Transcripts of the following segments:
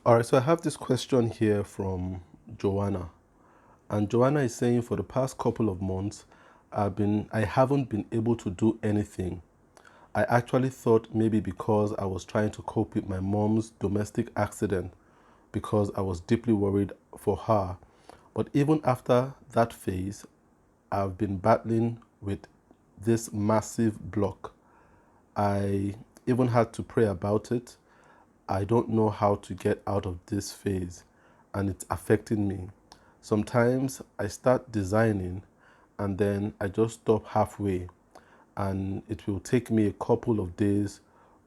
All right, so I have this question here from Joanna. And Joanna is saying for the past couple of months, I haven't been able to do anything. I actually thought maybe because I was trying to cope with my mom's domestic accident because I was deeply worried for her. But even after that phase, I've been battling with this massive block. I even had to pray about it. I don't know how to get out of this phase, and it's affecting me. Sometimes I start designing and then I just stop halfway, and it will take me a couple of days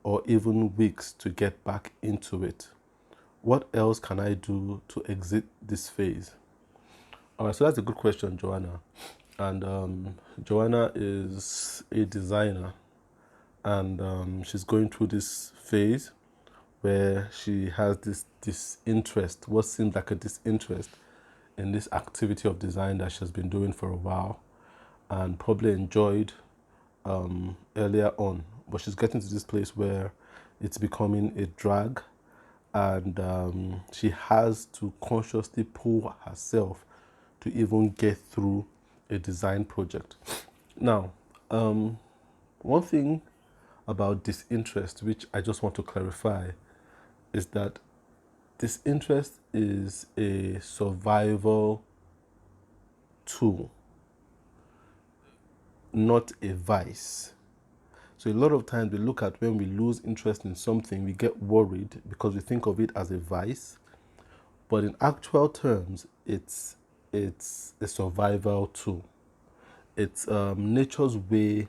or even weeks to get back into it. What else can I do to exit this phase? All right, so that's a good question, Joanna. And Joanna is a designer, and she's going through this phase where she has this disinterest, what seems like a disinterest in this activity of design that she has been doing for a while and probably enjoyed earlier on. But she's getting to this place where it's becoming a drag, and she has to consciously pull herself to even get through a design project. Now, one thing about disinterest, which I just want to clarify, is that disinterest is a survival tool, not a vice. So a lot of times we look at when we lose interest in something, we get worried because we think of it as a vice. But in actual terms, it's a survival tool. It's nature's way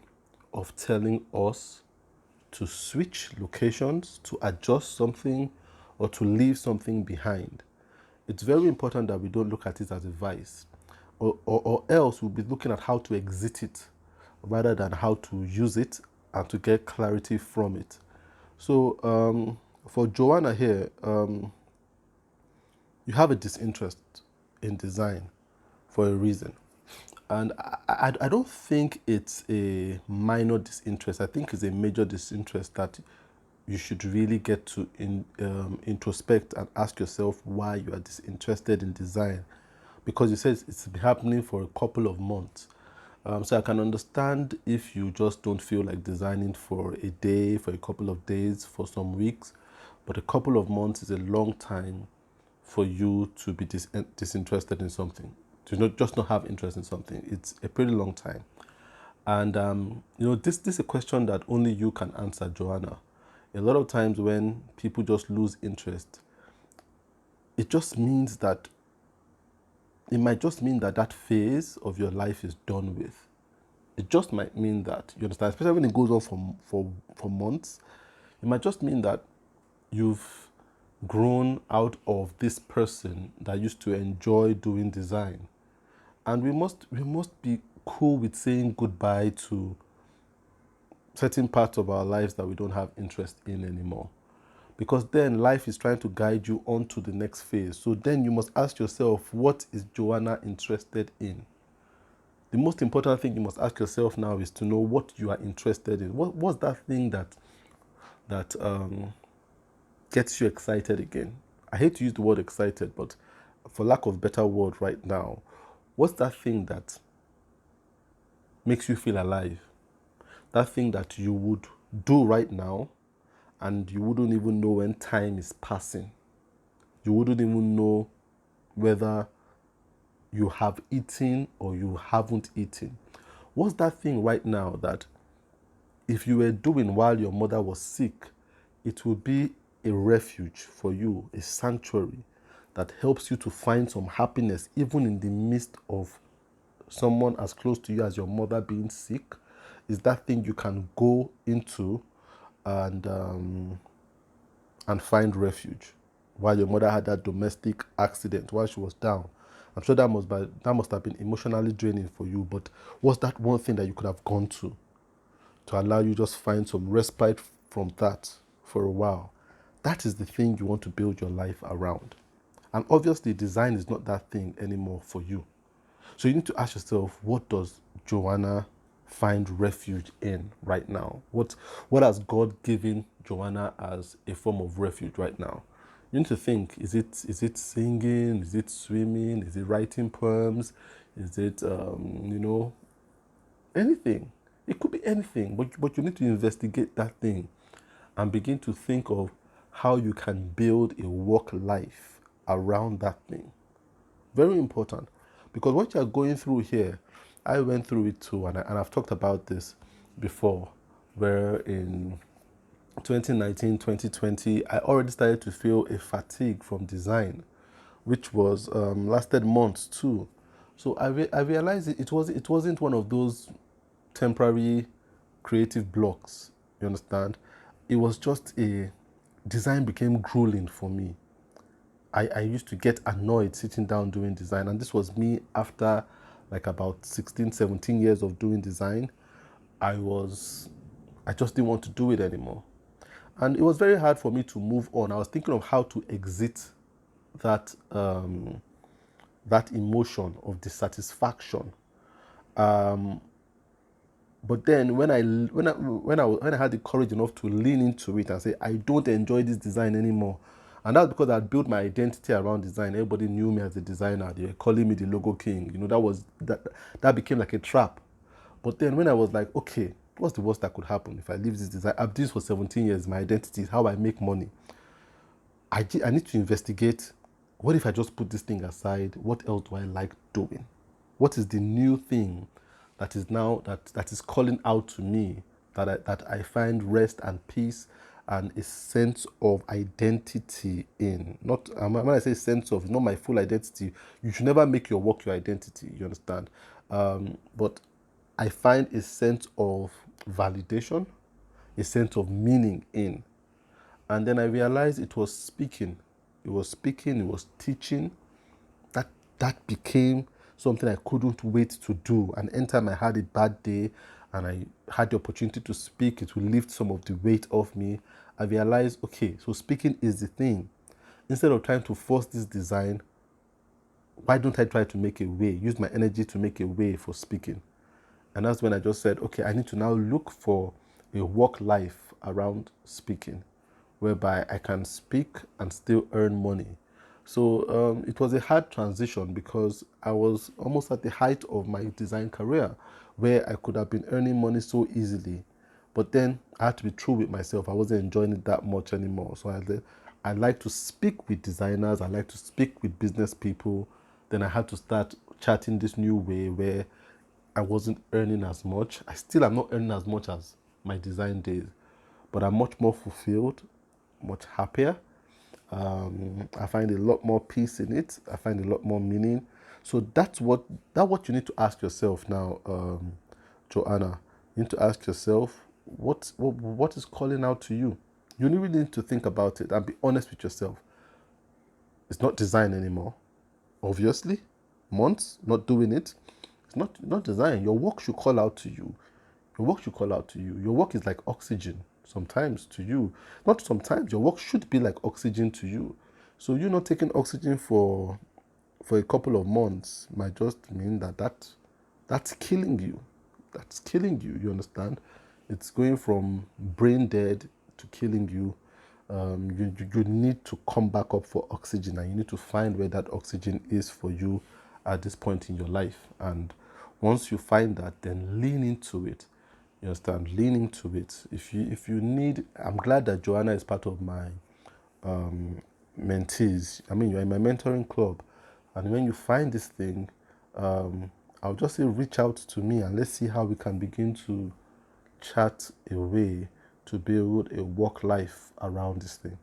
of telling us to switch locations, to adjust something, or to leave something behind. It's very important that we don't look at it as a vice, or else we'll be looking at how to exit it rather than how to use it and to get clarity from it. So for Joanna here, you have a disinterest in design for a reason. And I don't think it's a minor disinterest. I think it's a major disinterest that you should really get to introspect and ask yourself why you are disinterested in design. Because you said it's been happening for a couple of months. So I can understand if you just don't feel like designing for a day, for a couple of days, for some weeks. But a couple of months is a long time for you to be disinterested in something, to not just not have interest in something. It's a pretty long time. And this is a question that only you can answer, Joanna. A lot of times when people just lose interest, it just means that it might just mean that that phase of your life is done with. It just might mean that, you understand, especially when it goes on for months, it might just mean that you've grown out of this person that used to enjoy doing design. And we must be cool with saying goodbye to certain parts of our lives that we don't have interest in anymore. Because then life is trying to guide you on to the next phase. So then you must ask yourself, what is Joanna interested in? The most important thing you must ask yourself now is to know what you are interested in. What's that thing that gets you excited again? I hate to use the word excited, but for lack of better word right now, what's that thing that makes you feel alive? That thing that you would do right now and you wouldn't even know when time is passing. You wouldn't even know whether you have eaten or you haven't eaten. What's that thing right now that if you were doing while your mother was sick, it will be a refuge for you, a sanctuary that helps you to find some happiness even in the midst of someone as close to you as your mother being sick? Is that thing you can go into and find refuge while your mother had that domestic accident, while she was down? I'm sure that must have been emotionally draining for you, but what's that one thing that you could have gone to allow you just find some respite from that for a while? That is the thing you want to build your life around. And obviously design is not that thing anymore for you. So you need to ask yourself, what does Joanna find refuge in right now? What has God given Joanna as a form of refuge right now? You need to think, is it singing? Is it swimming? Is it writing poems? Is it, anything? It could be anything, but you need to investigate that thing and begin to think of how you can build a work life around that thing. Very important. Because what you're going through here, I went through it too, and I've talked about this before, where in 2019, 2020, I already started to feel a fatigue from design, which was lasted months too. So I realized it wasn't one of those temporary creative blocks. You understand? It was just a design became grueling for me. I used to get annoyed sitting down doing design, and this was me after like about 16, 17 years of doing design. I just didn't want to do it anymore. And it was very hard for me to move on. I was thinking of how to exit that that emotion of dissatisfaction. But then when I had the courage enough to lean into it and say I don't enjoy this design anymore, and that's because I built my identity around design. Everybody knew me as a designer. They were calling me the logo king. That became like a trap. But then when I was like, okay, what's the worst that could happen if I leave this design? I've done this for 17 years. My identity is how I make money. I need to investigate, what if I just put this thing aside? What else do I like doing? What is the new thing that is now that is calling out to me, that I find rest and peace and a sense of identity in? Not when I say sense of, it's not my full identity. You should never make your work your identity. You understand? But I find a sense of validation, a sense of meaning in. And then I realized it was speaking. It was speaking, it was teaching. That became something I couldn't wait to do. And anytime I had a bad day and I had the opportunity to speak, it would lift some of the weight off me. I realized, okay, so speaking is the thing. Instead of trying to force this design, why don't I try to make a way, use my energy to make a way for speaking? And that's when I just said, okay, I need to now look for a work life around speaking, whereby I can speak and still earn money. So it was a hard transition because I was almost at the height of my design career, where I could have been earning money so easily. But then I had to be true with myself. I wasn't enjoying it that much anymore. So I like to speak with designers. I like to speak with business people. Then I had to start chatting this new way where I wasn't earning as much. I still am not earning as much as my design days, but I'm much more fulfilled, much happier. I find a lot more peace in it. I find a lot more meaning. So that's what you need to ask yourself now, Joanna. You need to ask yourself what is calling out to you. You really need to think about it and be honest with yourself. It's not design anymore. Obviously, months not doing it. It's not design. Your work should call out to you. Your work should call out to you. Your work is like oxygen sometimes to you. Not sometimes. Your work should be like oxygen to you. So you not taking oxygen for a couple of months might just mean that's killing you. That's killing you. You understand? It's going from brain dead to killing you. You need to come back up for oxygen, and you need to find where that oxygen is for you at this point in your life. And once you find that, then lean into it. You understand? Lean into it. If you need, I'm glad that Joanna is part of my mentees. I mean, you're in my mentoring club, and when you find this thing, I'll just say reach out to me and let's see how we can begin to chat a way to build a work life around this thing.